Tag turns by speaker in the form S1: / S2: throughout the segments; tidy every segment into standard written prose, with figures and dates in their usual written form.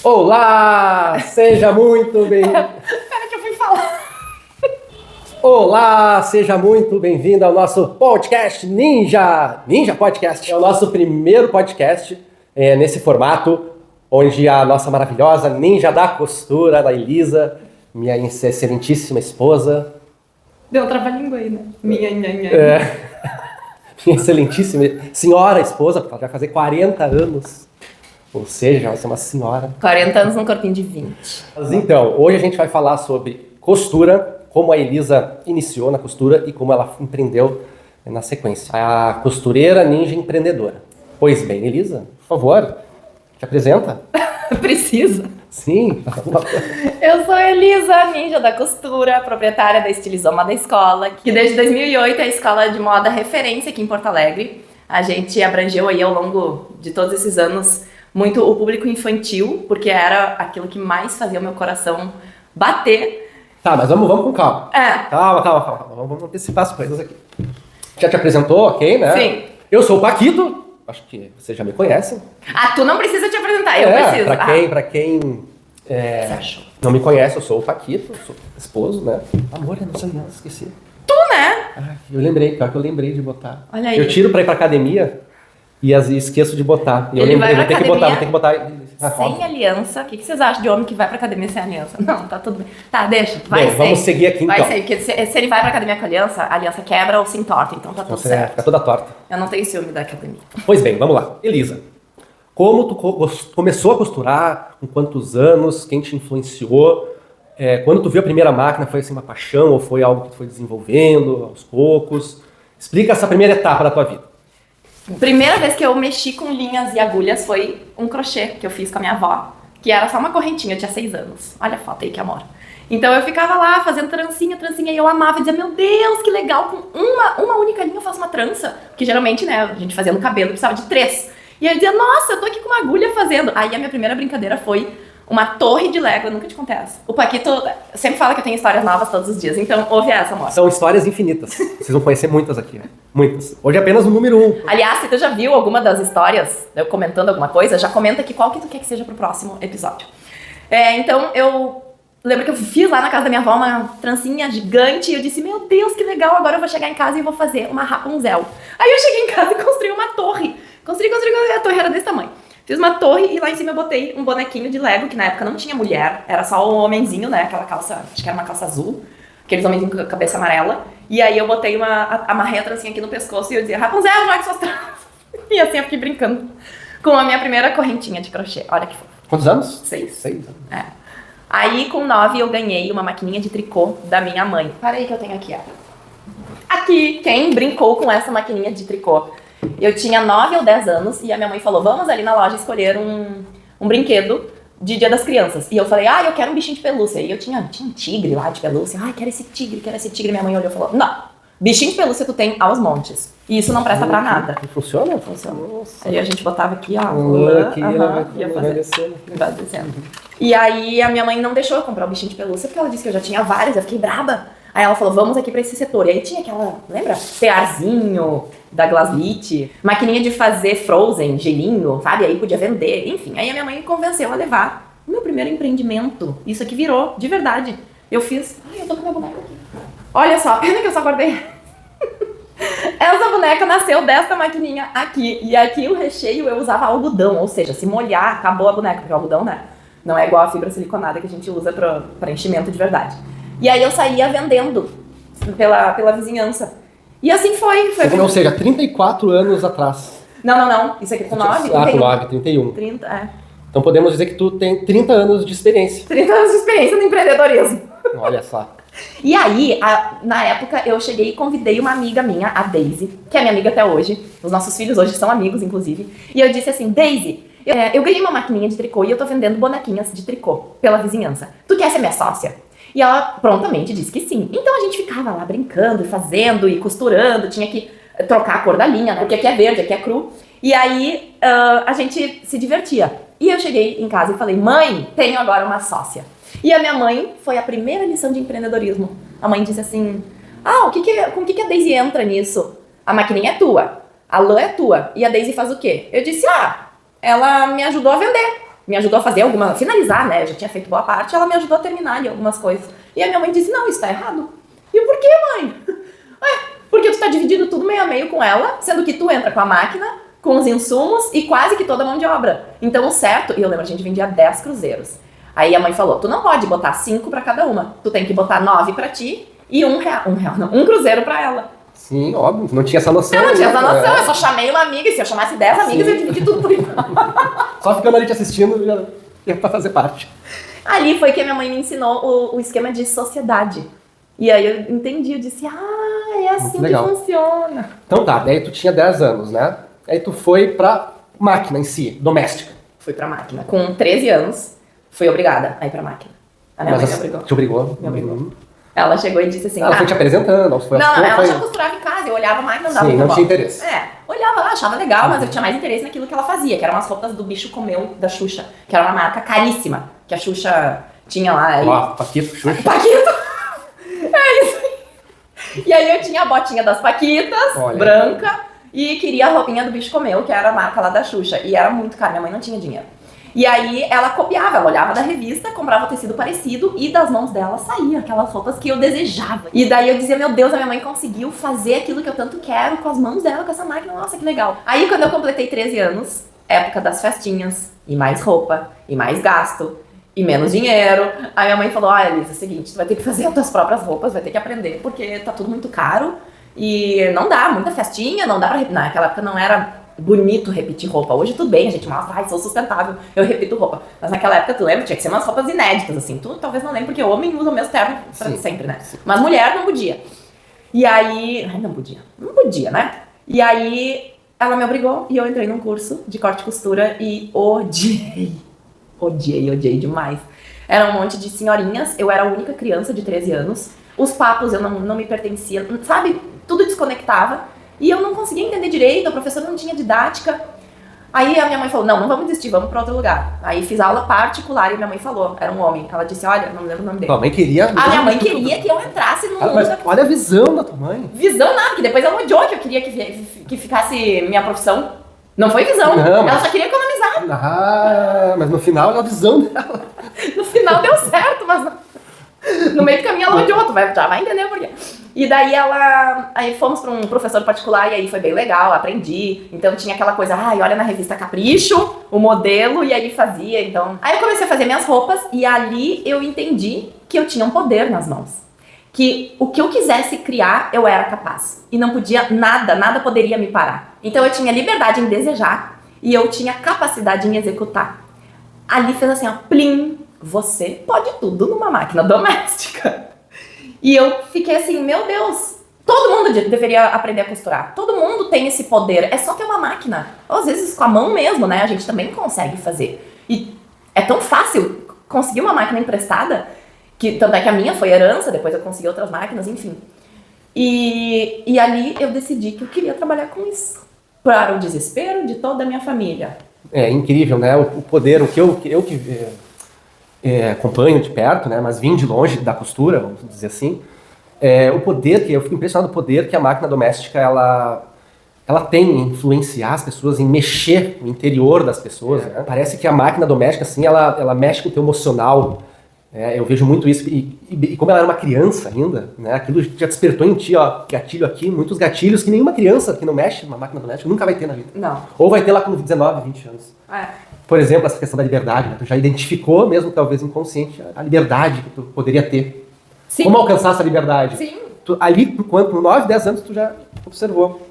S1: Olá! Seja muito bem...
S2: Pera que eu fui falar.
S1: Olá! Seja muito bem-vindo ao nosso podcast Ninja Podcast. É o nosso primeiro podcast nesse formato, onde a nossa maravilhosa ninja da costura, a Elisa, minha excelentíssima esposa...
S2: Deu trava-língua aí, né? Minha.
S1: Minha excelentíssima senhora esposa, porque ela vai fazer 40 anos. Ou seja, vai ser uma senhora.
S2: 40 anos num corpinho de 20.
S1: Mas então, hoje a gente vai falar sobre costura, como a Elisa iniciou na costura e como ela empreendeu na sequência. A costureira ninja empreendedora. Pois bem, Elisa, por favor, te apresenta.
S2: Precisa.
S1: Sim.
S2: Eu sou a Elisa, ninja da costura, proprietária da Estilizoma da Escola, que desde 2008 é a escola de moda referência aqui em Porto Alegre. A gente abrangeu aí ao longo de todos esses anos muito o público infantil, porque era aquilo que mais fazia o meu coração bater.
S1: Tá, mas vamos com calma.
S2: É.
S1: Calma. Vamos antecipar as coisas aqui. Já te apresentou, ok, né?
S2: Sim.
S1: Eu sou o Paquito. Acho que você já me conhece.
S2: Ah, tu não precisa te apresentar, eu preciso.
S1: Pra quem
S2: Você achou?
S1: não me conhece, eu sou o Paquito, sou esposo, né? Amor, eu não sei não, esqueci.
S2: Tu, né?
S1: Eu lembrei, pior que eu lembrei de botar.
S2: Olha aí.
S1: Eu tiro pra ir pra academia e esqueço de botar. E eu
S2: Ele
S1: lembrei,
S2: vai
S1: vou ter que botar.
S2: Sem aliança. O que vocês acham de homem que vai pra academia sem aliança? Não, tá tudo bem. Tá, deixa. Vai
S1: Bem,
S2: sem.
S1: vamos seguir aqui então.
S2: Vai sem, porque se ele vai pra academia com aliança, a aliança quebra ou se entorta, então tá tudo
S1: Você
S2: certo.
S1: fica toda torta.
S2: Eu não tenho ciúme da academia.
S1: Pois bem, vamos lá. Elisa, como tu começou a costurar? Com quantos anos? Quem te influenciou? Quando tu viu a primeira máquina, foi assim uma paixão ou foi algo que tu foi desenvolvendo aos poucos? Explica essa primeira etapa da tua vida.
S2: Primeira vez que eu mexi com linhas e agulhas foi um crochê que eu fiz com a minha avó, que era só uma correntinha, eu tinha 6 anos. Olha a foto aí, que amor. Então eu ficava lá fazendo trancinha, e eu amava e dizia, meu Deus, que legal, com uma única linha eu faço uma trança. Porque geralmente, né, a gente fazia no cabelo, precisava de 3. E aí eu dizia, nossa, eu tô aqui com uma agulha fazendo. Aí a minha primeira brincadeira foi uma torre de Lego, eu nunca te contei essa. O Paquito sempre fala que eu tenho histórias novas todos os dias, então ouve essa, amor.
S1: São histórias infinitas. Vocês vão conhecer muitas aqui. Muitas. Hoje é apenas o número 1.
S2: Aliás, se tu já viu alguma das histórias, eu comentando alguma coisa, já comenta aqui qual que tu quer que seja pro próximo episódio. Então, eu lembro que eu fiz lá na casa da minha avó uma trancinha gigante e eu disse, meu Deus, que legal, agora eu vou chegar em casa e vou fazer uma Rapunzel. Aí eu cheguei em casa e construí uma torre. Construí, a torre era desse tamanho. Fiz uma torre e lá em cima eu botei um bonequinho de Lego, que na época não tinha mulher, era só o homenzinho, né, aquela calça, acho que era uma calça azul, aqueles homenzinhos com a cabeça amarela. E aí eu botei amarrei a trancinha aqui no pescoço e eu dizia, Rapunzel, jogue suas tranças. E assim eu fiquei brincando com a minha primeira correntinha de crochê. Olha que fofo.
S1: Quantos anos?
S2: 6.
S1: 6 anos.
S2: Aí com 9 eu ganhei uma maquininha de tricô da minha mãe. Para aí que eu tenho aqui, ó. Aqui, quem brincou com essa maquininha de tricô? Eu tinha 9 ou 10 anos e a minha mãe falou, vamos ali na loja escolher um brinquedo de Dia das Crianças. E eu falei, eu quero um bichinho de pelúcia. E eu tinha um tigre lá de pelúcia. Quero esse tigre. Minha mãe olhou e falou, não, bichinho de pelúcia tu tem aos montes. E isso não presta pra nada.
S1: Funciona?
S2: Funciona.
S1: Nossa.
S2: Aí a gente botava aqui, ó.
S1: Vai descendo.
S2: Vai descendo. E aí a minha mãe não deixou eu comprar o bichinho de pelúcia, porque ela disse que eu já tinha vários, eu fiquei braba. Aí ela falou, vamos aqui pra esse setor. E aí tinha aquela, lembra? Tearzinho da Glaslit, maquininha de fazer frozen, gelinho, sabe? Aí podia vender, enfim. Aí a minha mãe me convenceu a levar o meu primeiro empreendimento. Isso aqui virou, de verdade. Eu fiz, eu tô com minha boneca aqui. Olha só, pena que eu só guardei. Essa boneca nasceu dessa maquininha aqui. E aqui o recheio eu usava algodão, ou seja, se molhar, acabou a boneca, porque o algodão, né? Não é igual a fibra siliconada que a gente usa pra enchimento de verdade. E aí eu saía vendendo pela vizinhança. E assim foi.
S1: Ou seja, 34 anos atrás.
S2: Não. Isso aqui com 9, 31.
S1: Com 9, 31.
S2: 30,
S1: Então podemos dizer que tu tem 30 anos de experiência.
S2: 30 anos de experiência no empreendedorismo.
S1: Olha só.
S2: E aí, na época, eu cheguei e convidei uma amiga minha, a Daisy, que é minha amiga até hoje. Os nossos filhos hoje são amigos, inclusive. E eu disse assim, Daisy, eu ganhei uma maquininha de tricô e eu tô vendendo bonequinhas de tricô pela vizinhança. Tu quer ser minha sócia? E ela prontamente disse que sim. Então a gente ficava lá brincando, fazendo e costurando. Tinha que trocar a cor da linha, né? Porque aqui é verde, aqui é cru. E aí a gente se divertia. E eu cheguei em casa e falei, mãe, tenho agora uma sócia. E a minha mãe foi a primeira lição de empreendedorismo. A mãe disse assim, com que a Daisy entra nisso? A maquininha é tua, a lã é tua. E a Daisy faz o quê? Eu disse, ela me ajudou a vender. me ajudou a fazer finalizar, né? Eu já tinha feito boa parte, ela me ajudou a terminar ali algumas coisas. E a minha mãe disse, não, isso tá errado. E eu, por quê, mãe? Porque tu tá dividindo tudo meio a meio com ela, sendo que tu entra com a máquina, com os insumos e quase que toda a mão de obra. Então o certo, e eu lembro, a gente vendia 10 cruzeiros. Aí a mãe falou, tu não pode botar 5 pra cada uma, tu tem que botar 9 pra ti e um cruzeiro pra ela.
S1: Sim, óbvio, não tinha essa noção.
S2: Eu não tinha essa noção, eu só chamei uma amiga, e se eu chamasse 10 amigas, eu dividi tudo por igual.
S1: Só ficando ali te assistindo, já ia pra fazer parte.
S2: Ali foi que a minha mãe me ensinou o esquema de sociedade. E aí eu entendi, eu disse, é assim que funciona.
S1: Então tá, daí tu tinha 10 anos, né? Aí tu foi pra máquina em si, doméstica.
S2: Fui pra máquina. Com 13 anos, fui obrigada a ir pra máquina. A minha mãe me obrigou.
S1: Te obrigou?
S2: Me obrigou. Ela chegou e disse assim...
S1: Ela foi te apresentando, não foi?
S2: Não, ela já costurava em casa, eu olhava a máquina, não dava
S1: Sim, não tinha interesse.
S2: Olhava lá, achava legal, mas eu tinha mais interesse naquilo que ela fazia, que eram as roupas do Bicho Comeu, da Xuxa, que era uma marca caríssima, que a Xuxa tinha lá.
S1: Ó, Paquito, Xuxa.
S2: Paquito! É isso. E aí eu tinha a botinha das Paquitas, branca, e queria a roupinha do Bicho Comeu, que era a marca lá da Xuxa, e era muito caro, minha mãe não tinha dinheiro. E aí ela copiava, ela olhava da revista, comprava tecido parecido e das mãos dela saía aquelas roupas que eu desejava. E daí eu dizia, meu Deus, a minha mãe conseguiu fazer aquilo que eu tanto quero com as mãos dela, com essa máquina, nossa, que legal. Aí quando eu completei 13 anos, época das festinhas, e mais roupa, e mais gasto, e menos dinheiro, a minha mãe falou, olha, Elisa, é o seguinte, tu vai ter que fazer as tuas próprias roupas, vai ter que aprender, porque tá tudo muito caro, e não dá, muita festinha, não dá pra... Naquela época não era... bonito repetir roupa. Hoje tudo bem, a gente mostra, sou sustentável, eu repito roupa. Mas naquela época, tu lembra? Tinha que ser umas roupas inéditas, assim. Tu talvez não lembre, porque o homem usa o mesmo terno sempre, né? Sim. Mas mulher não podia. E aí... Ai, não podia, né? E aí, ela me obrigou e eu entrei num curso de corte e costura e odiei demais. Era um monte de senhorinhas, eu era a única criança de 13 anos. Os papos, eu não me pertencia, sabe? Tudo desconectava. E eu não conseguia entender direito, a professora não tinha didática. Aí a minha mãe falou, não vamos desistir, vamos para outro lugar. Aí fiz aula particular e minha mãe falou, era um homem. Ela disse, olha, não me lembro o nome dele.
S1: A mãe queria...
S2: A minha mãe queria que eu entrasse no mundo.
S1: Mas olha a visão da tua mãe.
S2: Visão nada, que depois ela odiou que eu queria que ficasse minha profissão. Não foi visão, ela só queria economizar.
S1: Mas no final era a visão dela.
S2: No final deu certo, mas no meio do caminho ela odiou, já vai entender por quê. E daí aí fomos para um professor particular e aí foi bem legal, aprendi. Então tinha aquela coisa, olha na revista Capricho, o modelo, e aí fazia, então... Aí eu comecei a fazer minhas roupas e ali eu entendi que eu tinha um poder nas mãos. Que o que eu quisesse criar, eu era capaz. E não podia nada poderia me parar. Então eu tinha liberdade em desejar e eu tinha capacidade em executar. Ali fez assim, plim, você pode tudo numa máquina doméstica. E eu fiquei assim, meu Deus, todo mundo deveria aprender a costurar. Todo mundo tem esse poder, é só ter uma máquina. Ou às vezes com a mão mesmo, né? A gente também consegue fazer. E é tão fácil conseguir uma máquina emprestada, que tanto é que a minha foi herança, depois eu consegui outras máquinas, enfim. E ali eu decidi que eu queria trabalhar com isso. Para o desespero de toda a minha família.
S1: É incrível, né? O poder, o que eu acompanho de perto, né, mas vim de longe da costura, vamos dizer assim, o poder eu fico impressionado do poder que a máquina doméstica ela tem em influenciar as pessoas, em mexer no interior das pessoas. Né? Parece que a máquina doméstica, assim, ela mexe com o teu emocional. Eu vejo muito isso, e como ela era uma criança ainda, né, aquilo já despertou em ti, ó, gatilho aqui, muitos gatilhos que nenhuma criança que não mexe numa máquina doméstica nunca vai ter na vida.
S2: Não.
S1: Ou vai ter lá com 19, 20 anos. Por exemplo, essa questão da liberdade, né? Tu já identificou, mesmo talvez inconsciente, a liberdade que tu poderia ter. Sim. Como alcançar essa liberdade?
S2: Sim.
S1: Ali, com 9, 10 anos, tu já observou.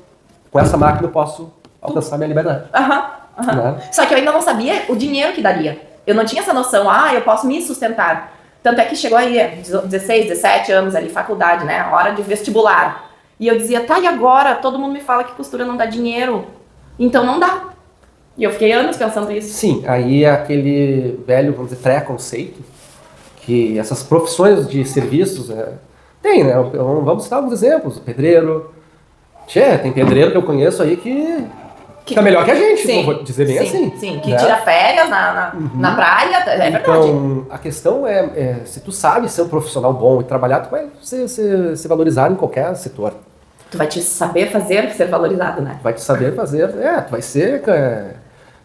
S1: Com essa máquina eu posso alcançar minha liberdade. Né?
S2: Só que eu ainda não sabia o dinheiro que daria. Eu não tinha essa noção, eu posso me sustentar. Tanto é que chegou aí 16, 17 anos ali, faculdade, né? Hora de vestibular. E eu dizia, e agora? Todo mundo me fala que costura não dá dinheiro. Então não dá. E eu fiquei anos pensando nisso.
S1: Sim, aí é aquele velho, vamos dizer, preconceito, que essas profissões de serviços tem, né? Vamos citar alguns exemplos. Pedreiro. Tem pedreiro que eu conheço aí que fica melhor que a gente,
S2: sim,
S1: vou dizer bem assim.
S2: Sim, que tira férias na praia, é verdade.
S1: Então, a questão se tu sabe ser um profissional bom e trabalhar, tu vai ser valorizado em qualquer setor.
S2: Tu vai te saber fazer ser valorizado, né?
S1: Vai te saber fazer, tu vai ser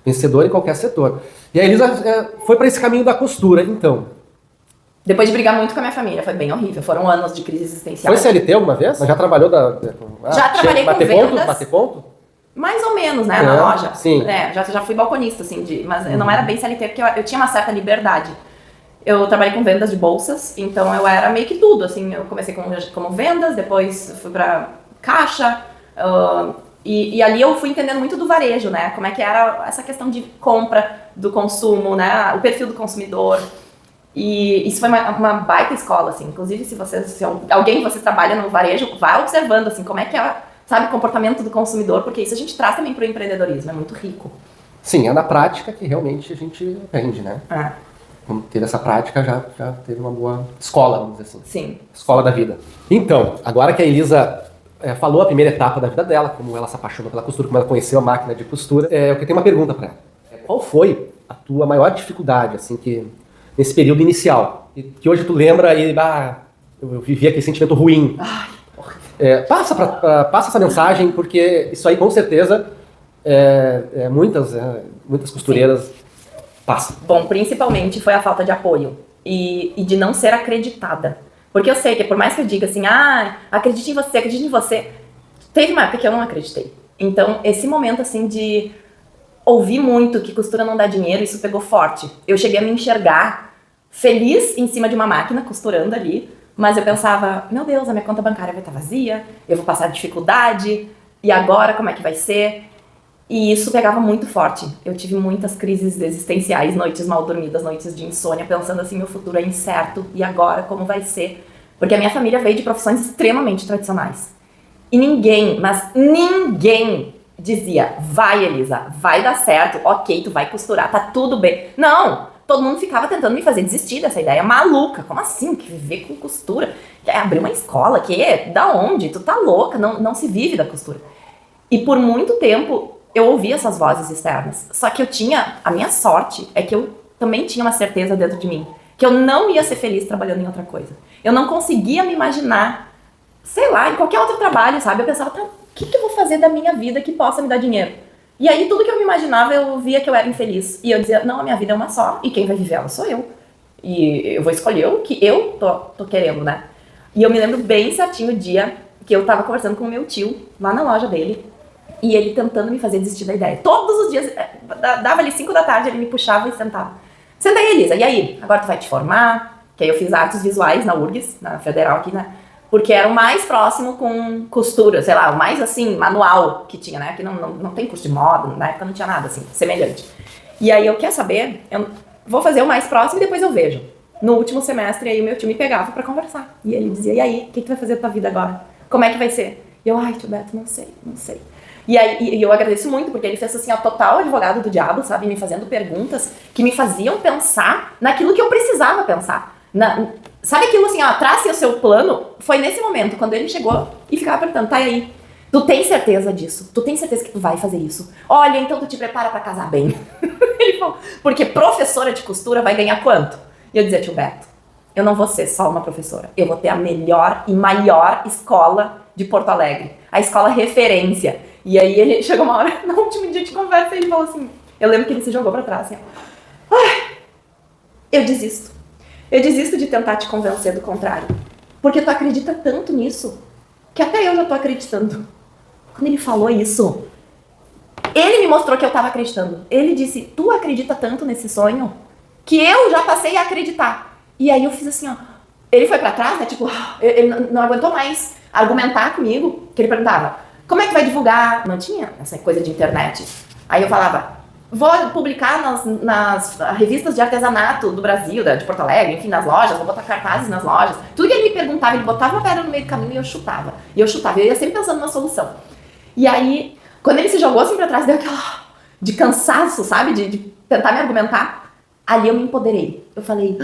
S1: vencedor em qualquer setor. E a Elisa foi pra esse caminho da costura, então.
S2: Depois de brigar muito com a minha família, foi bem horrível. Foram anos de crise existencial.
S1: Foi CLT alguma vez? Mas já trabalhou
S2: Já trabalhei com vendas.
S1: Bater ponto?
S2: Mais ou menos, né, na loja.
S1: Sim.
S2: Já fui balconista, assim, mas eu não era bem CLT, porque eu tinha uma certa liberdade. Eu trabalhei com vendas de bolsas, então eu era meio que tudo, assim, eu comecei como vendas, depois fui pra caixa, e ali eu fui entendendo muito do varejo, né, como é que era essa questão de compra, do consumo, né, o perfil do consumidor, e isso foi uma baita escola, assim, inclusive se alguém de vocês trabalha no varejo, vai observando, assim, como é que é, sabe, o comportamento do consumidor, porque isso a gente traz também pro empreendedorismo, é muito rico.
S1: Sim, é na prática que realmente a gente aprende, né? Como teve essa prática, já teve uma boa escola, vamos dizer assim.
S2: Sim.
S1: Escola da vida. Então, agora que a Elisa falou a primeira etapa da vida dela, como ela se apaixonou pela costura, como ela conheceu a máquina de costura, eu tenho uma pergunta para ela. Qual foi a tua maior dificuldade, assim, que nesse período inicial? E que hoje tu lembra e, eu vivi aquele sentimento ruim.
S2: Ai,
S1: Passa essa mensagem, porque isso aí, com certeza, muitas costureiras... Sim. Passa.
S2: Bom, principalmente foi a falta de apoio e de não ser acreditada. Porque eu sei que por mais que eu diga assim, acredite em você, teve uma época que eu não acreditei. Então, esse momento assim de ouvir muito que costura não dá dinheiro, isso pegou forte. Eu cheguei a me enxergar feliz em cima de uma máquina, costurando ali, mas eu pensava, meu Deus, a minha conta bancária vai estar vazia, eu vou passar dificuldade, e agora como é que vai ser? E isso pegava muito forte. Eu tive muitas crises existenciais, noites mal dormidas, noites de insônia, pensando assim, meu futuro é incerto, e agora como vai ser? Porque a minha família veio de profissões extremamente tradicionais. E ninguém, mas ninguém dizia, vai Elisa, vai dar certo, ok, tu vai costurar, tá tudo bem. Não! Todo mundo ficava tentando me fazer desistir dessa ideia maluca. Como assim? Que viver com costura? Quer abrir uma escola? Da onde? Tu tá louca, não se vive da costura. E por muito tempo eu ouvi essas vozes externas. Só que a minha sorte é que eu também tinha uma certeza dentro de mim, que eu não ia ser feliz trabalhando em outra coisa. Eu não conseguia me imaginar, sei lá, em qualquer outro trabalho, sabe? Eu pensava, o que eu vou fazer da minha vida que possa me dar dinheiro? E aí tudo que eu me imaginava, eu via que eu era infeliz. E eu dizia, não, a minha vida é uma só, e quem vai viver ela sou eu. E eu vou escolher o que eu tô querendo, né? E eu me lembro bem certinho o dia que eu tava conversando com o meu tio, lá na loja dele, e ele tentando me fazer desistir da ideia. Todos os dias, dava ali 5 da tarde, ele me puxava e sentava. Senta aí, Elisa, e aí? Agora tu vai te formar? Que aí eu fiz artes visuais na URGS, na Federal aqui, né? Porque era o mais próximo com costura, sei lá, o mais assim, manual que tinha, né? Aqui não tem curso de moda, na época não tinha nada assim, semelhante. E aí eu, quer saber? Eu vou fazer o mais próximo e depois eu vejo. No último semestre, aí o meu tio me pegava pra conversar. E ele dizia, e aí, o que tu vai fazer da tua vida agora? Como é que vai ser? E eu, tio Beto, não sei. E aí eu agradeço muito, porque ele fez assim, total advogado do diabo, sabe? Me fazendo perguntas que me faziam pensar naquilo que eu precisava pensar. Sabe aquilo assim, trace o seu plano? Foi nesse momento, quando ele chegou e ficava perguntando, tá aí, tu tem certeza disso? Tu tem certeza que tu vai fazer isso? Olha, então tu te prepara pra casar bem. Ele falou, porque professora de costura vai ganhar quanto? E eu dizia, tio Beto, eu não vou ser só uma professora, eu vou ter a melhor e maior escola de Porto Alegre, a escola referência. E aí ele chegou uma hora, no último dia de conversa, ele falou assim, eu lembro que ele se jogou pra trás, assim, eu desisto. Eu desisto de tentar te convencer do contrário. Porque tu acredita tanto nisso, que até eu já tô acreditando. Quando ele falou isso, ele me mostrou que eu tava acreditando. Ele disse, tu acredita tanto nesse sonho, que eu já passei a acreditar. E aí eu fiz assim, ele foi pra trás, né, tipo, ele não aguentou mais argumentar comigo, que ele perguntava, como é que vai divulgar? Não tinha essa coisa de internet. Aí eu falava, vou publicar nas revistas de artesanato do Brasil, de Porto Alegre, enfim, nas lojas, vou botar cartazes nas lojas. Tudo que ele me perguntava, ele botava uma pedra no meio do caminho e eu chutava. Eu ia sempre pensando na solução. E aí, quando ele se jogou assim pra trás, deu aquela de cansaço, sabe? De tentar me argumentar. Ali eu me empoderei. Eu falei,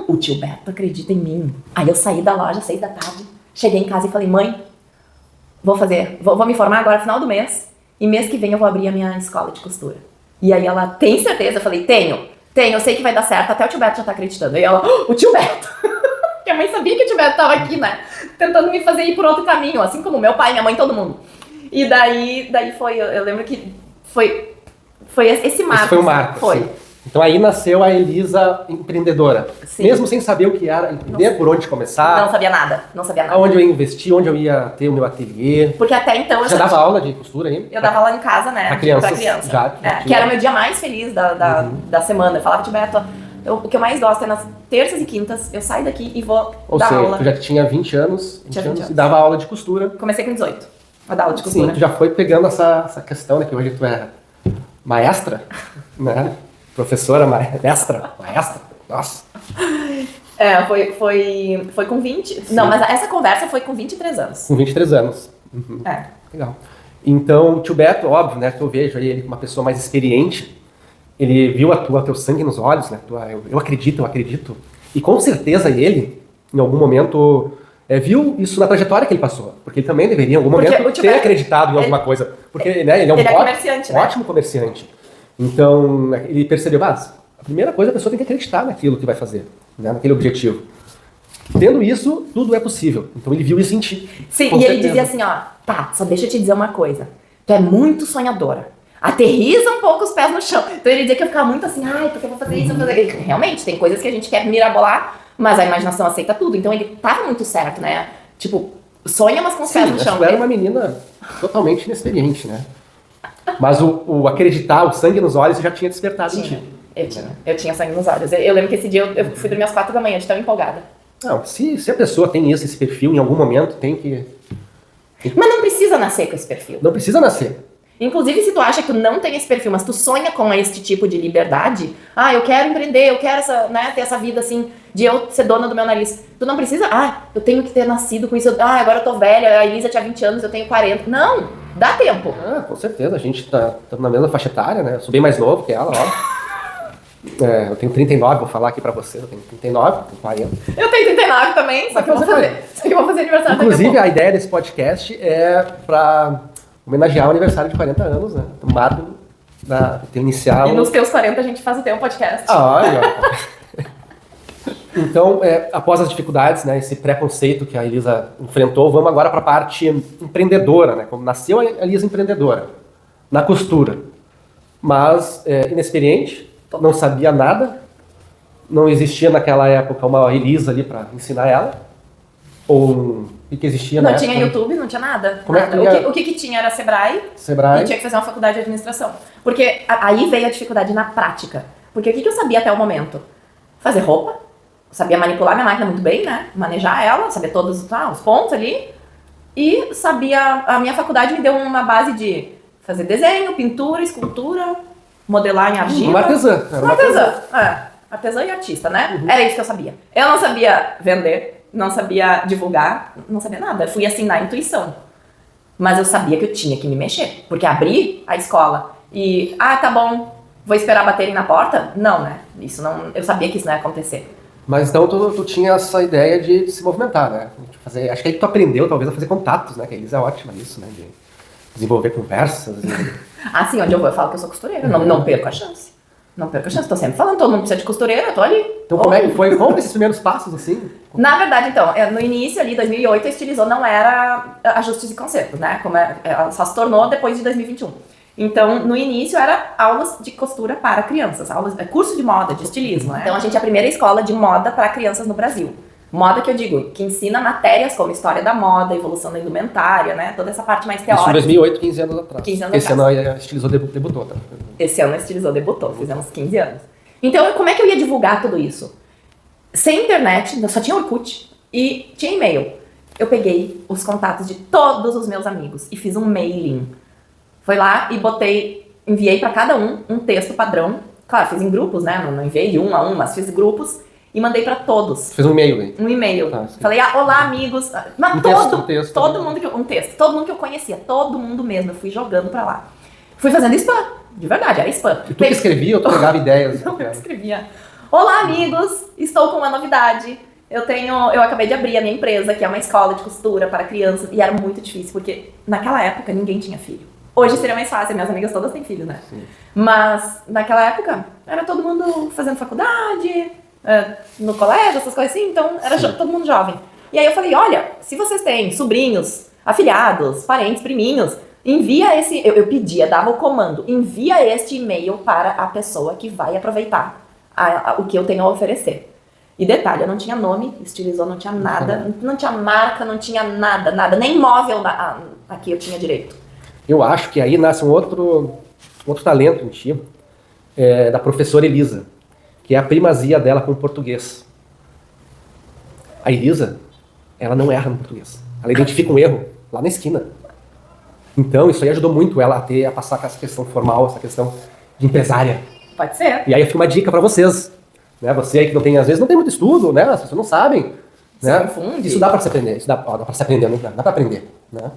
S2: o tio Beto acredita em mim. Aí eu saí da loja, 6 da tarde, cheguei em casa e falei, mãe, vou me formar agora no final do mês, e mês que vem eu vou abrir a minha escola de costura. E aí ela, tem certeza? Eu falei, tenho, eu sei que vai dar certo, até o tio Beto já tá acreditando. E ela, o tio Beto! Porque a mãe sabia que o tio Beto tava aqui, né? Tentando me fazer ir por outro caminho, assim como meu pai, minha mãe, todo mundo. E daí foi, eu lembro que foi esse marco.
S1: Esse foi o marco.
S2: Foi.
S1: Sim. Então aí nasceu a Elisa empreendedora.
S2: Sim.
S1: Mesmo sem saber o que era empreender, por onde começar,
S2: Não sabia nada, não sabia nada.
S1: aonde eu ia investir, onde eu ia ter o meu ateliê.
S2: Porque até então eu
S1: Já dava aula de costura aí?
S2: Eu dava aula em casa, né?
S1: Pra crianças,
S2: Pra criança.
S1: já
S2: Que era o meu dia mais feliz da semana. Eu falava, Beto, o que eu mais gosto é nas terças e quintas, eu saio daqui e vou
S1: Ou
S2: dar
S1: seja,
S2: aula.
S1: tu já tinha 20 anos,
S2: Tinha 20 anos.
S1: e dava aula de costura.
S2: Comecei com 18, a dar aula de
S1: Sim,
S2: costura.
S1: tu já foi pegando essa questão, né? Que hoje tu é maestra, né? Professora, maestra, nossa.
S2: Foi com 20.
S1: Sim.
S2: Não, mas essa conversa foi com 23 anos.
S1: Com 23 anos. Uhum. Legal. Então, o tio Beto, óbvio, né? Que eu vejo aí ele como uma pessoa mais experiente. Ele viu teu sangue nos olhos, né? Eu acredito. E com certeza ele, em algum momento, viu isso na trajetória que ele passou. Porque ele também deveria, em algum momento, ter
S2: Beto,
S1: acreditado em alguma coisa. Porque né, ele é um
S2: comerciante, né?
S1: ótimo comerciante. Então, ele percebeu, a primeira coisa, a pessoa tem que acreditar naquilo que vai fazer, né? Naquele objetivo. Tendo isso, tudo é possível. Então, ele viu isso em ti.
S2: Sim, e ele dizia assim, só deixa eu te dizer uma coisa. Tu é muito sonhadora. Aterriza um pouco os pés no chão. Então ele dizia que eu ficava muito assim, porque eu vou fazer isso, eu vou fazer aquilo. Realmente, tem coisas que a gente quer mirabolar, mas a imaginação aceita tudo. Então ele tava muito certo, né? Tipo, sonha, mas com os pés no chão.
S1: Tu era uma menina totalmente inexperiente, né? Mas o acreditar, o sangue nos olhos, já tinha despertado em ti.
S2: Eu tinha sangue nos olhos. Eu lembro que esse dia eu fui dormir às 4 da manhã, de tão empolgada.
S1: Não, se a pessoa tem esse perfil, em algum momento tem que...
S2: Mas não precisa nascer com esse perfil.
S1: Não precisa nascer.
S2: Inclusive, se tu acha que tu não tem esse perfil, mas tu sonha com este tipo de liberdade, eu quero empreender, eu quero ter essa vida assim, de eu ser dona do meu nariz. Tu não precisa, eu tenho que ter nascido com isso, agora eu tô velha, a Elisa tinha 20 anos, eu tenho 40. Não, dá tempo.
S1: Com certeza, a gente tá na mesma faixa etária, né? Eu sou bem mais novo que ela, ó. Eu tenho 39, vou falar aqui pra você, eu tenho 39, tenho 40.
S2: Eu tenho 39 também, só que eu vou fazer aniversário.
S1: Inclusive, a ideia desse podcast é pra homenagear o aniversário de 40 anos, né? O marco inicial.
S2: E nos teus 40 a gente faz até um podcast.
S1: Olha. Então, após as dificuldades, né, esse preconceito que a Elisa enfrentou, vamos agora para a parte empreendedora, né? Como nasceu a Elisa empreendedora, na costura. Mas inexperiente, não sabia nada, não existia naquela época uma Elisa ali para ensinar ela. Ou o que existia na época?
S2: Não tinha YouTube, não tinha nada.
S1: Como
S2: nada.
S1: É que
S2: o que tinha era Sebrae.
S1: E
S2: tinha que fazer uma faculdade de administração. Porque aí veio a dificuldade na prática. Porque o que eu sabia até o momento? Fazer roupa. Sabia manipular minha máquina muito bem, né? Manejar ela, saber todos os pontos ali. E sabia... A minha faculdade me deu uma base de fazer desenho, pintura, escultura, modelar em argila.
S1: Uma artesã.
S2: Uma artesã. Artesã e artista, né? Era isso que eu sabia. Eu não sabia vender, não sabia divulgar, não sabia nada. Eu fui assim na intuição. Mas eu sabia que eu tinha que me mexer. Porque abrir a escola e... tá bom, vou esperar baterem na porta? Não, né? Isso não... Eu sabia que isso não ia acontecer.
S1: Mas então tu tinha essa ideia de se movimentar, né? Acho que aí tu aprendeu talvez a fazer contatos, né? Que a Elisa é ótima nisso, né? De desenvolver conversas.
S2: Sim, onde eu vou eu falo que eu sou costureira. Não perco a chance. Não perco a chance. Tô sempre falando, todo mundo precisa de costureira, eu tô ali.
S1: Então como é que foi? Como esses primeiros passos, assim?
S2: Na verdade, então, no início ali, 2008, a Estilizou não era ajustes e consertos, né? Ela só se tornou depois de 2021. Então, no início era aulas de costura para crianças, curso de moda, de estilismo, né? Então a gente é a primeira escola de moda para crianças no Brasil. Moda que eu digo, que ensina matérias como história da moda, evolução da indumentária, né? Toda essa parte mais teórica.
S1: Isso em 2008, 15 anos atrás.
S2: 15 anos
S1: Esse
S2: atrás.
S1: ano a Estilizou debutou, tá?
S2: Esse ano a Estilizou debutou, fizemos 15 anos. Então, como é que eu ia divulgar tudo isso? Sem internet, só tinha Orkut e tinha e-mail. Eu peguei os contatos de todos os meus amigos e fiz um mailing. Foi lá e enviei para cada um texto padrão. Claro, fiz em grupos, né? Não enviei de um a um, mas fiz grupos e mandei para todos.
S1: Fez um e-mail aí?
S2: Um e-mail. Falei, olá amigos. Mas todo mundo que eu conhecia, todo mundo mesmo. Eu fui jogando para lá. Fui fazendo spam, de verdade, era spam.
S1: E tu que escrevia ou tu pegava ideias?
S2: Não, eu escrevia. Olá amigos, estou com uma novidade. Eu acabei de abrir a minha empresa, que é uma escola de costura para crianças. E era muito difícil, porque naquela época ninguém tinha filho. Hoje seria mais fácil, minhas amigas todas têm filho, né?
S1: Sim.
S2: Mas naquela época era todo mundo fazendo faculdade, no colégio, essas coisas assim, então era todo mundo jovem. E aí eu falei, olha, se vocês têm sobrinhos, afilhados, parentes, priminhos, envia esse... Eu pedia, dava o comando, envia este e-mail para a pessoa que vai aproveitar o que eu tenho a oferecer. E detalhe, eu não tinha nome, estilizou, não tinha nada, não tinha marca, não tinha nada, nem móvel aqui eu tinha direito.
S1: Eu acho que aí nasce um outro talento em ti, da professora Elisa, que é a primazia dela com o português. A Elisa, ela não erra no português. Ela identifica um erro lá na esquina. Então, isso aí ajudou muito ela a passar com essa questão formal, essa questão de empresária.
S2: Pode ser.
S1: E aí fica uma dica para vocês. Né? Você aí que não tem, às vezes não tem muito estudo, né? As pessoas não sabem. Né?
S2: Confunde.
S1: Isso dá para se aprender. Isso dá para se aprender, não dá para aprender. Né?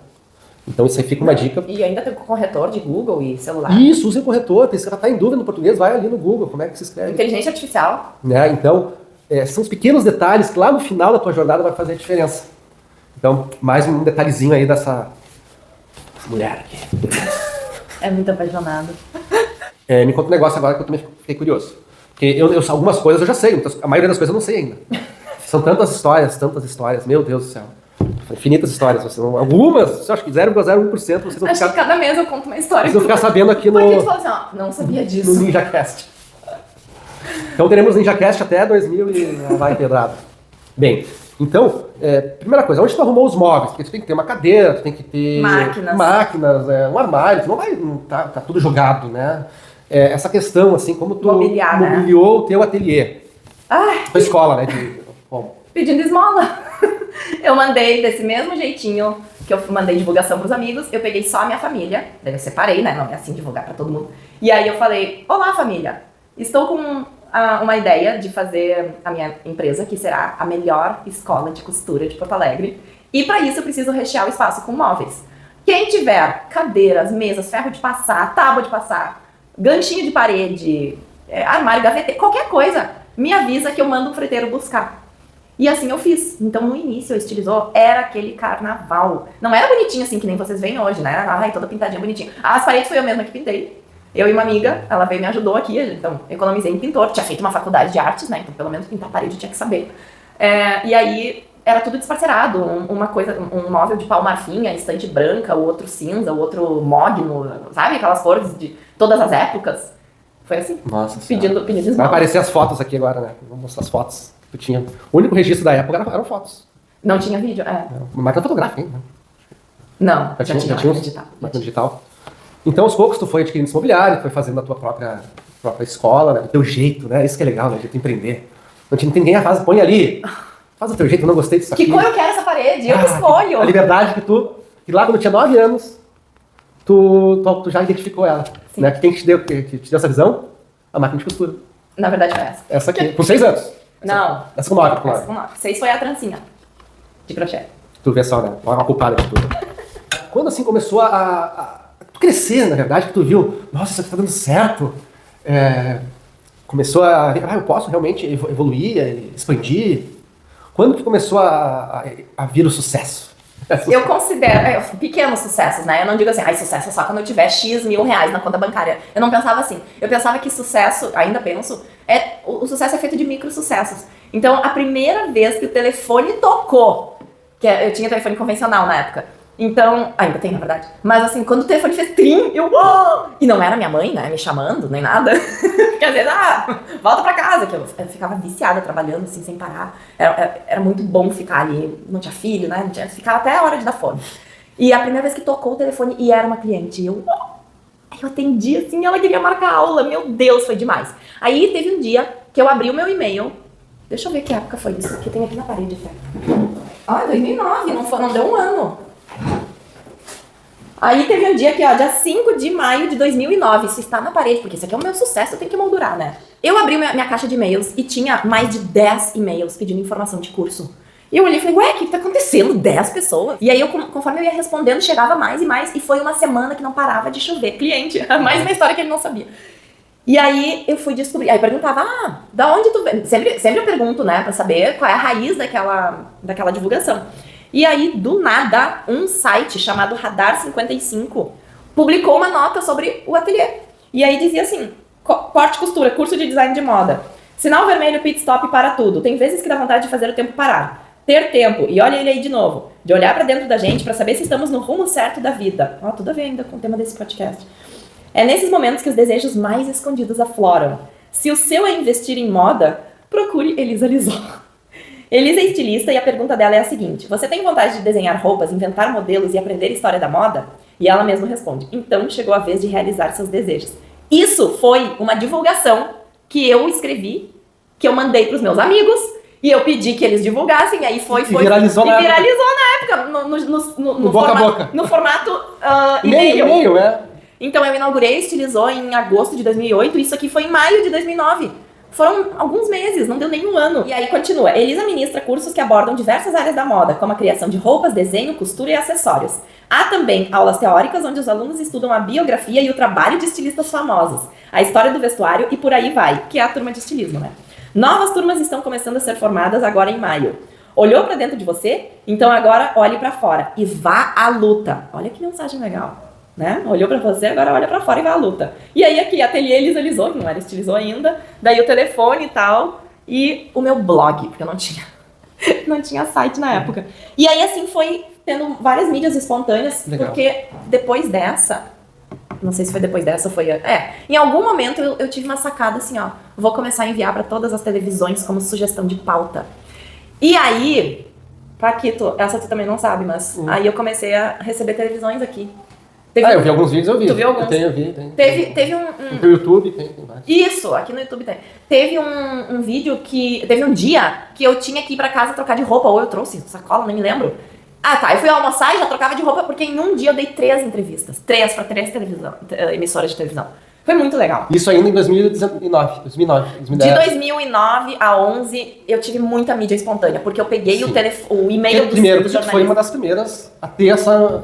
S1: Então isso aí fica uma dica.
S2: E ainda tem o corretor de Google e celular.
S1: Isso, use o corretor. Se você está em dúvida no português, vai ali no Google. Como é que se escreve?
S2: Inteligência artificial.
S1: Né? Então, são os pequenos detalhes que lá no final da tua jornada vai fazer a diferença. Então, mais um detalhezinho aí dessa mulher aqui.
S2: É muito apaixonado.
S1: Me conta um negócio agora que eu também fiquei curioso. Porque algumas coisas eu já sei, a maioria das coisas eu não sei ainda. São tantas histórias, meu Deus do céu. Infinitas histórias. Algumas, você acha que 0,01% vocês vão
S2: Acho que cada mês eu conto uma história.
S1: Vocês vão ficar sabendo aqui no...
S2: Porque tu fala assim, ó, não sabia disso.
S1: No NinjaCast. Então teremos NinjaCast até 2000 e vai pedrado. Bem, então, primeira coisa, onde tu arrumou os móveis? Porque tu tem que ter uma cadeira, tu tem que ter... Máquinas, um armário, tu não vai... Tá tudo jogado, né? Essa questão, assim, como tu mobiliou o teu ateliê. A escola, né?
S2: Pedindo esmola. Eu mandei desse mesmo jeitinho que eu mandei divulgação pros amigos, eu peguei só a minha família, daí eu separei, né? Não é assim divulgar pra todo mundo. E aí eu falei, olá família, estou com uma ideia de fazer a minha empresa, que será a melhor escola de costura de Porto Alegre. E para isso eu preciso rechear o espaço com móveis. Quem tiver cadeiras, mesas, ferro de passar, tábua de passar, ganchinho de parede, armário, gaveta, qualquer coisa, me avisa que eu mando um freteiro buscar. E assim eu fiz. Então no início, a Estilizou era aquele carnaval. Não era bonitinho assim, que nem vocês veem hoje, né? Ai, toda pintadinha, bonitinha. As paredes foi eu mesma que pintei. Eu e uma amiga, ela veio e me ajudou aqui, então economizei em pintor. Tinha feito uma faculdade de artes, né? Então pelo menos pintar a parede eu tinha que saber. E aí era tudo desparcerado. Um móvel de pau marfim, a estante branca, o outro cinza, o outro mogno, sabe? Aquelas cores de todas as épocas. Foi assim.
S1: Nossa,
S2: pedindo
S1: vai aparecer as fotos aqui agora, né? Vou mostrar as fotos que eu tinha. O único registro da época eram fotos.
S2: Não tinha vídeo?
S1: Uma máquina fotográfica, hein?
S2: Não, já tinha
S1: máquina digital. Então, aos poucos, tu foi adquirindo esse mobiliário, foi fazendo a tua própria escola, né? Do teu jeito, né? Isso que é legal, né? De tu empreender. Não tem ninguém faz, põe ali. Faz do teu jeito, eu não gostei disso aqui.
S2: Que cor eu quero essa parede? Eu que escolho.
S1: A liberdade que lá quando eu tinha 9 anos, tu já identificou ela. Né? Que quem te deu essa visão? A máquina de costura.
S2: Na verdade foi essa.
S1: Essa aqui, com 6 anos.
S2: Não.
S1: Essa com 9,
S2: claro. Essa com 9. 6 foi a trancinha de crochê.
S1: Tu vê só, né? Uma culpada de tudo. Quando assim começou tu crescer, na verdade, que tu viu, nossa, isso aqui tá dando certo. Começou a ver, eu posso realmente evoluir, expandir. Quando que começou a vir o sucesso?
S2: Eu considero pequenos sucessos, né? Eu não digo assim, sucesso só quando eu tiver X mil reais na conta bancária. Eu não pensava assim. Eu pensava que sucesso, ainda penso, o sucesso é feito de micro sucessos. Então, a primeira vez que o telefone tocou, eu tinha telefone convencional na época, então, ainda tem na verdade, mas assim, quando o telefone fez trim, e não era minha mãe, né, me chamando, nem nada, porque às vezes, volta pra casa, que eu ficava viciada trabalhando assim, sem parar, era muito bom ficar ali, não tinha filho, né, ficava até a hora de dar fome. E a primeira vez que tocou o telefone, e era uma cliente, eu atendi assim, ela queria marcar aula, meu Deus, foi demais. Aí teve um dia que eu abri o meu e-mail, deixa eu ver que época foi isso, que tem aqui na parede até. 2009, não deu um ano. Aí teve um dia aqui, dia 5 de maio de 2009, isso está na parede, porque isso aqui é o meu sucesso, eu tenho que moldurar, né? Eu abri minha caixa de e-mails e tinha mais de 10 e-mails pedindo informação de curso. E eu olhei e falei, o que tá acontecendo? 10 pessoas? E aí, conforme eu ia respondendo, chegava mais e mais, e foi uma semana que não parava de chover. Cliente, mais uma história que ele não sabia. E aí eu fui descobrir, aí perguntava, da onde tu vem? Sempre eu pergunto, né, pra saber qual é a raiz daquela divulgação. E aí, do nada, um site chamado Radar 55 publicou uma nota sobre o ateliê. E aí dizia assim, corte e costura, curso de design de moda. Sinal vermelho, pit stop para tudo. Tem vezes que dá vontade de fazer o tempo parar. ter tempo, e olha ele aí de novo, de olhar pra dentro da gente pra saber se estamos no rumo certo da vida. Ó, tudo a ver ainda com o tema desse podcast. É nesses momentos que os desejos mais escondidos afloram. Se o seu é investir em moda, procure Elisa Lisó. Elisa é estilista e a pergunta dela é a seguinte: você tem vontade de desenhar roupas, inventar modelos e aprender história da moda? E ela mesma responde: então chegou a vez de realizar seus desejos. Isso foi uma divulgação que eu escrevi, que eu mandei pros meus amigos, e eu pedi que eles divulgassem, e aí foi.
S1: Viralizou na época.
S2: Viralizou na época, no
S1: boca a boca.
S2: No formato e-mail.
S1: E-mail, é.
S2: Então eu inaugurei, estilizou em agosto de 2008, isso aqui foi em maio de 2009. Foram alguns meses, não deu nem um ano. E aí continua. Elisa ministra cursos que abordam diversas áreas da moda, como a criação de roupas, desenho, costura e acessórios. Há também aulas teóricas onde os alunos estudam a biografia e o trabalho de estilistas famosos, a história do vestuário e por aí vai, que é a turma de estilismo, né? Novas turmas estão começando a ser formadas agora em maio. Olhou pra dentro de você? Então agora olhe pra fora e vá à luta. Olha que mensagem legal. Né? Olhou pra você, agora olha pra fora e vai à luta. E aí aqui, ateliê Elisa Lisó, que não era estilizou ainda, daí o telefone e tal, e o meu blog, porque eu não tinha, não tinha site na época. E aí assim foi tendo várias mídias espontâneas,
S1: legal.
S2: Porque depois dessa, não sei se foi depois dessa ou foi... em algum momento eu tive uma sacada assim, ó, vou começar a enviar pra todas as televisões como sugestão de pauta. E aí, Paquito, essa tu também não sabe, mas aí eu comecei a receber televisões aqui.
S1: Eu vi alguns vídeos, eu vi.
S2: Tu viu alguns?
S1: Eu vi.
S2: Teve um...
S1: No YouTube tem vários.
S2: Isso, aqui no YouTube tem. Teve um vídeo que... Teve um dia que eu tinha que ir pra casa trocar de roupa, ou eu trouxe sacola, nem me lembro. Ah, tá. Eu fui almoçar e já trocava de roupa, porque em um dia eu dei 3 entrevistas. 3 pra 3 emissoras de televisão. Foi muito legal.
S1: Isso ainda em 2009. De
S2: 2009 a 11, eu tive muita mídia espontânea, porque eu peguei o e-mail dos jornalistas.
S1: Foi uma das primeiras a ter essa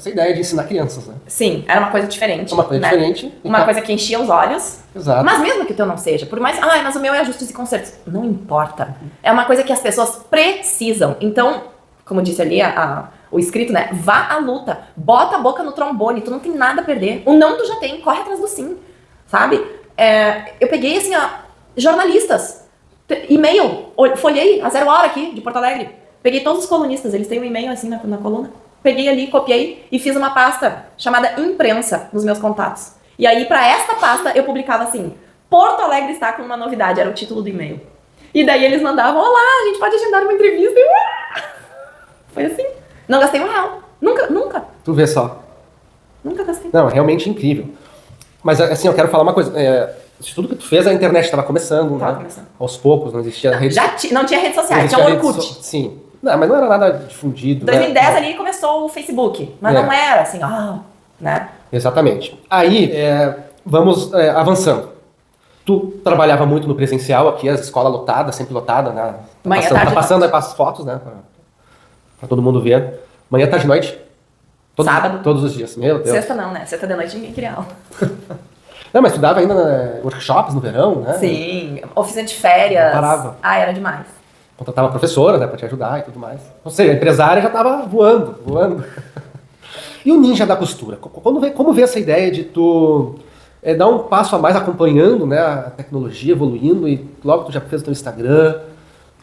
S1: ideia de ensinar crianças, né?
S2: Sim, era uma coisa diferente.
S1: Uma coisa diferente.
S2: Uma coisa que enchia os olhos.
S1: Exato.
S2: Mas mesmo que o teu não seja, por mais... mas o meu é ajustes e consertos. Não importa. É uma coisa que as pessoas precisam. Então, como disse ali o escrito, né? Vá à luta. Bota a boca no trombone. Tu não tem nada a perder. O não tu já tem. Corre atrás do sim. Sabe? Eu peguei, assim, jornalistas. E-mail. Folhei a 0 hora aqui, de Porto Alegre. Peguei todos os colunistas. Eles têm um e-mail, assim, na coluna. Peguei ali, copiei e fiz uma pasta chamada imprensa nos meus contatos. E aí, pra esta pasta, eu publicava assim: Porto Alegre está com uma novidade. Era o título do e-mail. E daí eles mandavam: olá, a gente pode agendar uma entrevista. E foi assim. Não gastei R$1. Nunca.
S1: Tu vê só.
S2: Nunca gastei.
S1: Não, é realmente incrível. Mas assim, eu quero falar uma coisa. Isso tudo que tu fez, a internet estava começando, né?
S2: Começando.
S1: Aos poucos, não existia rede...
S2: Não tinha redes sociais, tinha o Orkut.
S1: Sim. Não, mas não era nada difundido.
S2: 2010
S1: né?
S2: ali começou o Facebook, mas não era assim, né?
S1: Exatamente. Aí, vamos avançando. Tu trabalhava muito no presencial aqui, a escola lotada, sempre lotada, né?
S2: Manhã,
S1: tá
S2: tarde,
S1: passando aí as fotos, né? Pra todo mundo ver. Manhã, tarde, noite.
S2: Sábado.
S1: Todos os dias, meu Deus.
S2: Sexta não, né? Sexta de noite ninguém queria aula.
S1: Não, mas tu dava ainda workshops no verão, né?
S2: Sim, oficina de férias.
S1: Não parava.
S2: Era demais.
S1: Contratava professora, né, pra te ajudar e tudo mais. Ou seja, a empresária já tava voando. E o ninja da costura? Como vê essa ideia de tu dar um passo a mais acompanhando, né, a tecnologia evoluindo e logo tu já fez o teu Instagram.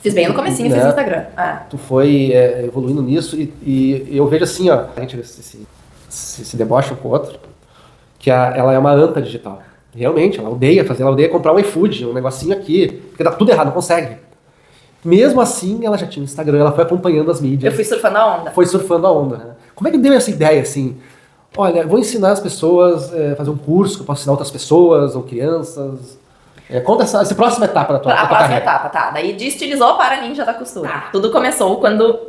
S2: Fiz bem no comecinho, fiz no Instagram.
S1: Tu foi evoluindo nisso e eu vejo assim, ó, a gente se debocha um com o outro, que ela é uma anta digital. Realmente, ela odeia comprar um iFood, um negocinho aqui, porque dá tudo errado, não consegue. Mesmo assim, ela já tinha um Instagram, ela foi acompanhando as mídias.
S2: Eu fui surfando a onda.
S1: Foi surfando a onda, né? Como é que deu essa ideia, assim? Olha, vou ensinar as pessoas, fazer um curso que eu posso ensinar outras pessoas ou crianças. Conta essa próxima etapa da tua carreira.
S2: A próxima etapa, tá. Daí de estilizou para ninja da costura. Tá. Tudo começou quando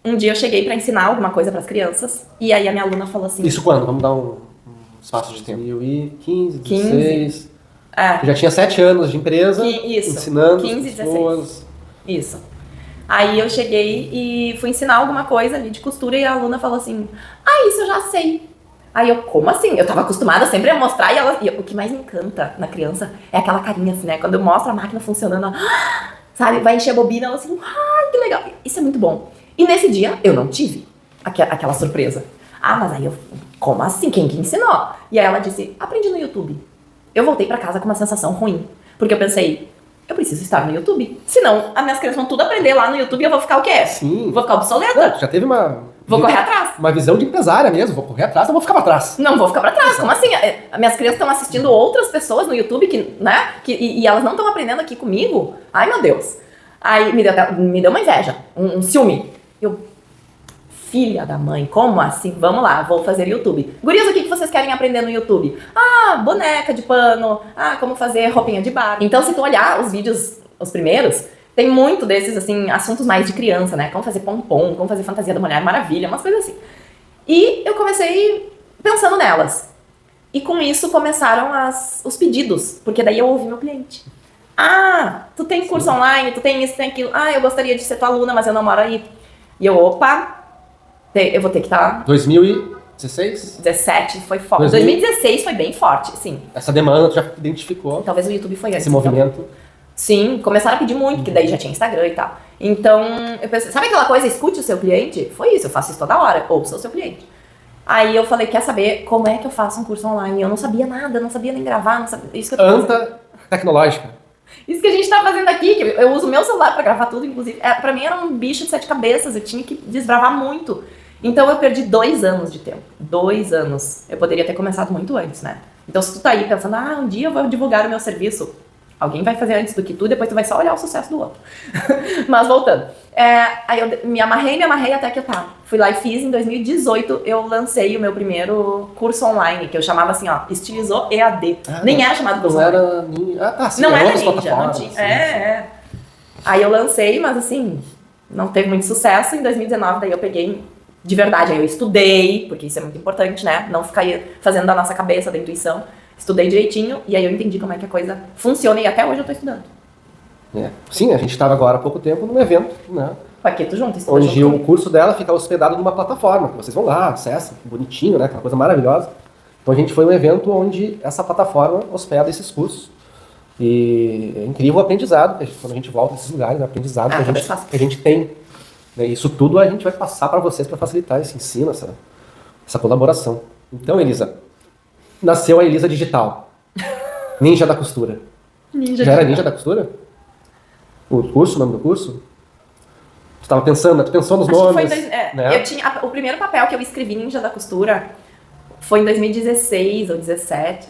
S2: um dia eu cheguei pra ensinar alguma coisa pras crianças. E aí a minha aluna falou assim...
S1: Isso quando? Vamos dar um espaço de tempo. 2015, 16... Eu já tinha 7 anos de empresa, ensinando
S2: 15,
S1: as pessoas...
S2: 16. Isso. Aí eu cheguei e fui ensinar alguma coisa ali de costura e a aluna falou assim: isso eu já sei. Aí eu, como assim? Eu tava acostumada sempre a mostrar e o que mais me encanta na criança é aquela carinha assim, né? Quando eu mostro a máquina funcionando, ela, sabe, vai encher a bobina, ela assim, que legal. Isso é muito bom. E nesse dia eu não tive aquela surpresa. Mas aí eu, como assim? Quem que ensinou? E aí ela disse, aprendi no YouTube. Eu voltei pra casa com uma sensação ruim, porque eu pensei, eu preciso estar no YouTube. Senão, as minhas crianças vão tudo aprender lá no YouTube e eu vou ficar o quê?
S1: Sim.
S2: Vou ficar obsoleta.
S1: Não, já teve
S2: Vou correr atrás.
S1: uma visão de empresária mesmo. Vou correr atrás, eu vou ficar pra trás.
S2: Não vou ficar pra trás. Como assim? As minhas crianças estão assistindo outras pessoas no YouTube e elas não estão aprendendo aqui comigo? Ai, meu Deus. Aí me deu uma inveja, um ciúme. Eu, filha da mãe, como assim? Vamos lá, vou fazer YouTube. Gurias, o que vocês querem aprender no YouTube? Ah, boneca de pano. Ah, como fazer roupinha de bar. Então, se tu olhar os vídeos, os primeiros, tem muito desses, assim, assuntos mais de criança, né? Como fazer pompom, como fazer fantasia da Mulher Maravilha, umas coisas assim. E eu comecei pensando nelas. E com isso começaram os pedidos, porque daí eu ouvi meu cliente. Ah, tu tem curso online, tu tem isso, tem aquilo. Ah, eu gostaria de ser tua aluna, mas eu não moro aí. E eu, opa, eu vou ter que estar...
S1: 2016?
S2: 17 foi forte. 2016 foi bem forte, sim.
S1: Essa demanda tu já identificou.
S2: Talvez o YouTube foi antes.
S1: Esse movimento.
S2: Então. Sim, começaram a pedir muito, porque daí já tinha Instagram e tal. Então, eu pensei, sabe aquela coisa, escute o seu cliente? Foi isso, eu faço isso toda hora, ouça o seu cliente. Aí eu falei, quer saber como é que eu faço um curso online? Eu não sabia nada, não sabia nem gravar, não sabia... Isso que eu tô
S1: Anta tecnológica.
S2: Isso que a gente tá fazendo aqui, que eu uso meu celular pra gravar tudo, inclusive. Pra mim era um bicho de 7 cabeças, eu tinha que desbravar muito. Então eu perdi 2 anos de tempo. 2 anos. Eu poderia ter começado muito antes, né? Então se tu tá aí pensando, um dia eu vou divulgar o meu serviço, alguém vai fazer antes do que tu, depois tu vai só olhar o sucesso do outro. Mas voltando. Aí eu me amarrei até que eu fui lá e fiz. Em 2018 eu lancei o meu primeiro curso online, que eu chamava assim, ó, Estilizou EAD. Nem era chamado curso online. Não era Ninja, não tinha. Aí eu lancei, mas assim, não teve muito sucesso. Em 2019 daí eu peguei, de verdade, aí eu estudei, porque isso é muito importante, né? Não ficar fazendo da nossa cabeça, da intuição. Estudei direitinho e aí eu entendi como é que a coisa funciona e até hoje eu tô estudando.
S1: Sim, a gente estava agora há pouco tempo num evento, né?
S2: Paquito junto,
S1: onde o curso dela fica hospedado numa plataforma, que vocês vão lá, acessam, bonitinho, né? Aquela coisa maravilhosa. Então a gente foi um evento onde essa plataforma hospeda esses cursos. E é incrível o aprendizado, quando a gente volta nesses lugares, o aprendizado que a gente tem. Né? Isso tudo a gente vai passar para vocês para facilitar esse ensino, essa colaboração. Então, Elisa, nasceu a Elisa Digital, Ninja da Costura. Já era Ninja da Costura? O curso, o nome do curso? Você estava pensando, tu pensou nos nomes?
S2: Né? Eu tinha, o primeiro papel que eu escrevi Ninja da Costura foi em 2016 ou 2017.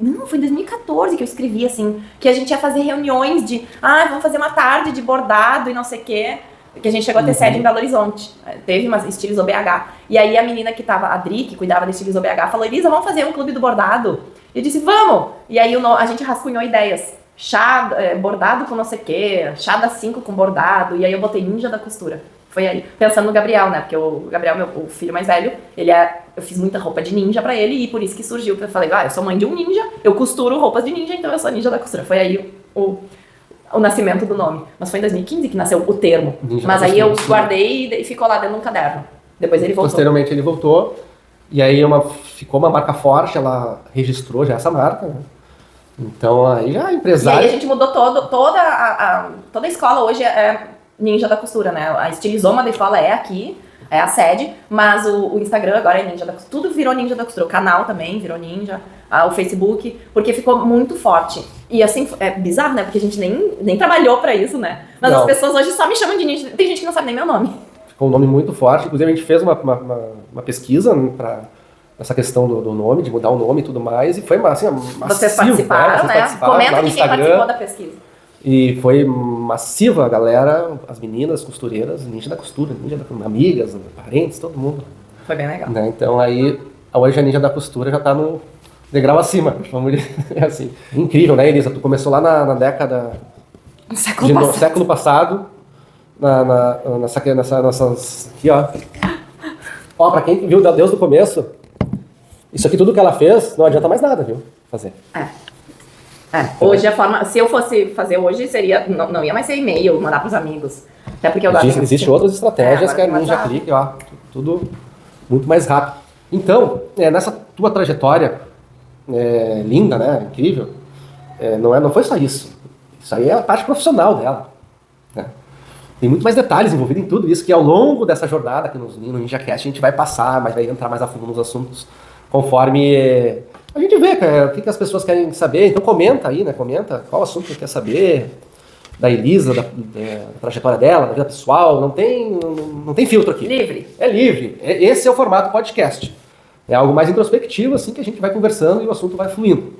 S2: Não, foi em 2014 que eu escrevi, assim, que a gente ia fazer reuniões de, vamos fazer uma tarde de bordado e não sei o quê. Que a gente chegou a ter sede em Belo Horizonte. Teve uma Estilizou BH. E aí a menina que tava, a Dri, que cuidava da Estilizou BH, falou, Elisa, vamos fazer um clube do bordado? E eu disse, vamos! E aí a gente rascunhou ideias. Chá, bordado com não sei o quê, chá das 5 com bordado. E aí eu botei Ninja da Costura. Foi aí, pensando no Gabriel, né? Porque o Gabriel, o filho mais velho, eu fiz muita roupa de ninja pra ele e por isso que surgiu. Eu falei, eu sou mãe de um ninja, eu costuro roupas de ninja, então eu sou Ninja da Costura. Foi aí o nascimento do nome. Mas foi em 2015 que nasceu o termo. Ninja. Mas aí eu guardei e ficou lá dentro de um caderno. Depois ele voltou.
S1: Posteriormente ele voltou. E aí ficou uma marca forte, ela registrou já essa marca, né? Então aí já é empresário.
S2: E aí a gente mudou toda a escola hoje é Ninja da Costura, né? A Estilizoma da escola é aqui, é a sede, mas o Instagram agora é Ninja da Costura. Tudo virou Ninja da Costura. O canal também virou Ninja, o Facebook, porque ficou muito forte. E assim, é bizarro, né? Porque a gente nem trabalhou pra isso, né? Mas as pessoas hoje só me chamam de Ninja. Tem gente que não sabe nem meu nome.
S1: Ficou um nome muito forte. Inclusive a gente fez uma pesquisa pra essa questão do nome, de mudar o nome e tudo mais. E foi massivo.
S2: Vocês participaram, né? Comenta aqui quem participou da pesquisa.
S1: E foi massiva a galera, as meninas costureiras, Ninja da Costura, amigas, parentes, todo mundo.
S2: Foi bem legal.
S1: Né? Então aí, hoje a Ninja da Costura já tá no degrau acima, vamos dizer assim. Incrível, né, Elisa? Tu começou lá na década... século passado. Nessas... Aqui, ó. Ó, pra quem viu Deus do começo, isso aqui tudo que ela fez, não adianta mais nada, viu? Fazer.
S2: Hoje a forma, se eu fosse fazer hoje, seria, não ia mais ser e-mail, mandar pros amigos. Até porque
S1: Existem outras estratégias que a Ninja Click, ó, tudo muito mais rápido. Então, nessa tua trajetória linda, né, incrível, não foi só isso. Isso aí é a parte profissional dela, né? Tem muito mais detalhes envolvidos em tudo isso, que ao longo dessa jornada aqui no NinjaCast a gente vai passar, mas vai entrar mais a fundo nos assuntos conforme a gente vê, cara, o que as pessoas querem saber. Então comenta aí, né? Comenta qual assunto que quer saber da Elisa, da trajetória dela, da vida pessoal. Não tem filtro aqui.
S2: Livre.
S1: É livre. Esse é o formato podcast. É algo mais introspectivo, assim, que a gente vai conversando e o assunto vai fluindo.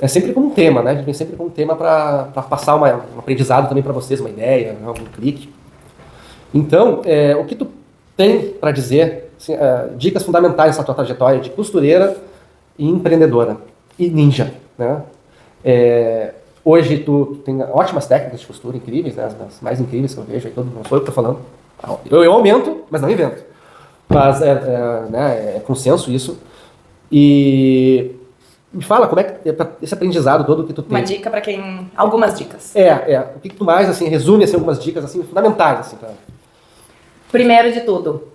S1: É sempre com um tema, né? A gente vem sempre com um tema para passar um aprendizado também para vocês, uma ideia, algum clique. Então, o que tu tem para dizer, assim, dicas fundamentais nessa tua trajetória de costureira e empreendedora e ninja, né? Hoje tu tem ótimas técnicas de costura, incríveis, né? As mais incríveis que eu vejo, aí não sou eu que estou falando. Eu aumento, mas não invento. Mas né, é consenso isso. E me fala como é que esse aprendizado todo que tu tem.
S2: Uma dica pra quem... Algumas dicas.
S1: O que tu mais, assim, resume assim, algumas dicas assim, fundamentais, assim, pra...
S2: Primeiro de tudo,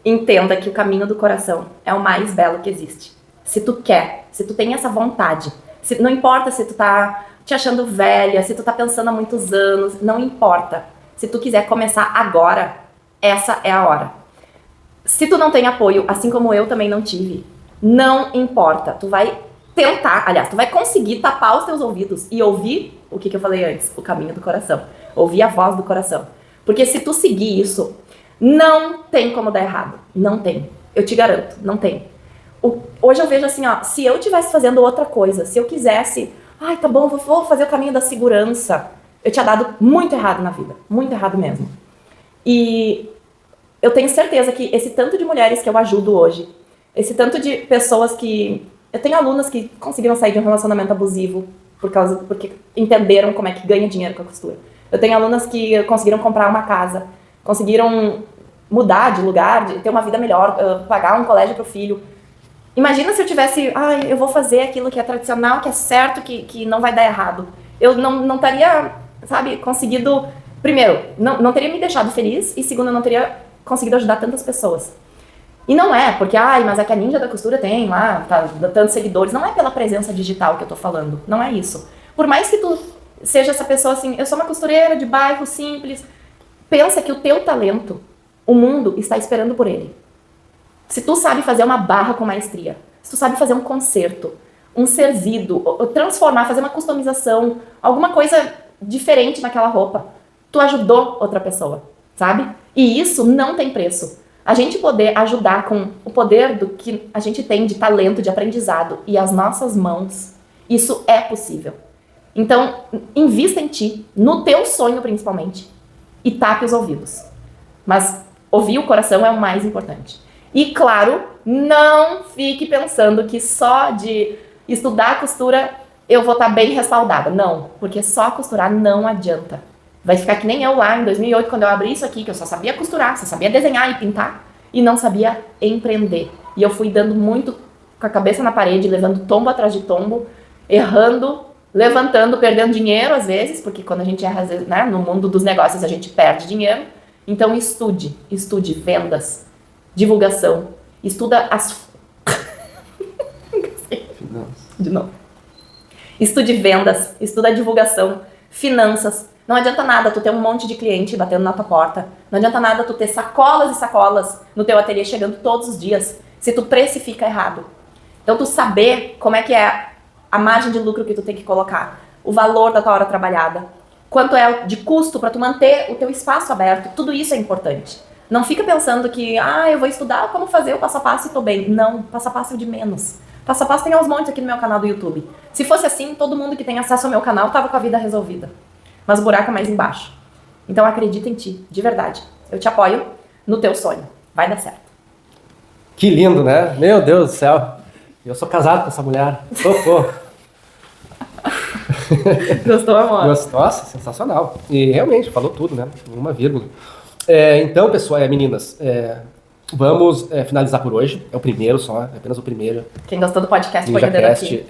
S2: entenda que o caminho do coração é o mais belo que existe. Se tu quer, se tu tem essa vontade, não importa se tu tá te achando velha, se tu tá pensando há muitos anos, não importa. Se tu quiser começar agora, essa é a hora. Se tu não tem apoio, assim como eu também não tive, não importa. Tu vai tentar, aliás, tu vai conseguir tapar os teus ouvidos e ouvir o que eu falei antes, o caminho do coração. Ouvir a voz do coração. Porque se tu seguir isso, não tem como dar errado. Não tem. Eu te garanto, não tem. Hoje eu vejo assim, ó, se eu estivesse fazendo outra coisa, se eu quisesse, tá bom, vou fazer o caminho da segurança, eu tinha dado muito errado na vida. Muito errado mesmo. E eu tenho certeza que esse tanto de mulheres que eu ajudo hoje, esse tanto de pessoas que... Eu tenho alunas que conseguiram sair de um relacionamento abusivo porque entenderam como é que ganha dinheiro com a costura. Eu tenho alunas que conseguiram comprar uma casa, conseguiram mudar de lugar, de ter uma vida melhor, pagar um colégio pro filho. Imagina se eu tivesse, eu vou fazer aquilo que é tradicional, que é certo, que não vai dar errado. Eu não estaria, sabe, conseguido... Primeiro, não teria me deixado feliz, e segundo, eu não teria conseguido ajudar tantas pessoas. E não é porque, mas é que a Ninja da Costura tem lá, tá tantos seguidores. Não é pela presença digital que eu tô falando, não é isso. Por mais que tu seja essa pessoa assim, eu sou uma costureira de bairro simples, pensa que o teu talento, o mundo está esperando por ele. Se tu sabe fazer uma barra com maestria, se tu sabe fazer um concerto, um servido, transformar, fazer uma customização, alguma coisa diferente naquela roupa, tu ajudou outra pessoa, sabe? E isso não tem preço. A gente poder ajudar com o poder do que a gente tem de talento, de aprendizado e as nossas mãos, isso é possível. Então, invista em ti, no teu sonho principalmente, e tape os ouvidos. Mas ouvir o coração é o mais importante. E claro, não fique pensando que só de estudar costura eu vou estar bem respaldada. Não, porque só costurar não adianta. Vai ficar que nem eu lá em 2008, quando eu abri isso aqui, que eu só sabia costurar, só sabia desenhar e pintar, e não sabia empreender. E eu fui dando muito com a cabeça na parede, levando tombo atrás de tombo, errando, levantando, perdendo dinheiro às vezes, porque quando a gente erra, às vezes, né, no mundo dos negócios a gente perde dinheiro. Então estude vendas, divulgação, estuda as... De novo. Estude vendas, estuda a divulgação, finanças. Não adianta nada tu ter um monte de cliente batendo na tua porta. Não adianta nada tu ter sacolas e sacolas no teu ateliê chegando todos os dias, se tu precifica errado. Então tu saber como é que é a margem de lucro que tu tem que colocar, o valor da tua hora trabalhada, quanto é de custo para tu manter o teu espaço aberto, tudo isso é importante. Não fica pensando que, eu vou estudar como fazer o passo a passo e tô bem. Não, passo a passo é o de menos. Passo a passo tem aos montes aqui no meu canal do YouTube. Se fosse assim, todo mundo que tem acesso ao meu canal tava com a vida resolvida. Mas o buraco é mais embaixo. Então acredita em ti, de verdade. Eu te apoio no teu sonho. Vai dar certo.
S1: Que lindo, né? Meu Deus do céu. Eu sou casado com essa mulher. Socorro.
S2: Gostou, amor?
S1: Nossa, sensacional. E realmente, falou tudo, né? Uma vírgula. Então, pessoal, meninas, vamos finalizar por hoje. É o primeiro só, é apenas o primeiro.
S2: Quem gostou do podcast foi o dedo aqui.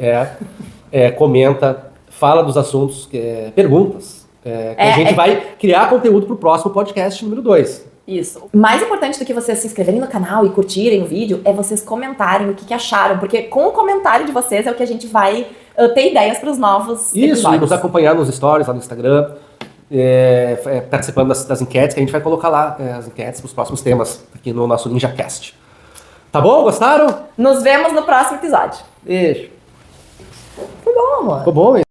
S1: Comenta, fala dos assuntos, perguntas. A gente vai criar conteúdo pro próximo podcast número 2.
S2: Isso. Mais importante do que vocês se inscreverem no canal e curtirem o vídeo é vocês comentarem o que acharam, porque com o comentário de vocês é o que a gente vai ter ideias para os novos episódios.
S1: Isso, e nos acompanhar nos stories lá no Instagram, participando das enquetes, que a gente vai colocar lá as enquetes para os próximos temas aqui no nosso NinjaCast. Tá bom? Gostaram?
S2: Nos vemos no próximo episódio.
S1: Beijo.
S2: Foi bom, amor.
S1: Ficou bom, hein?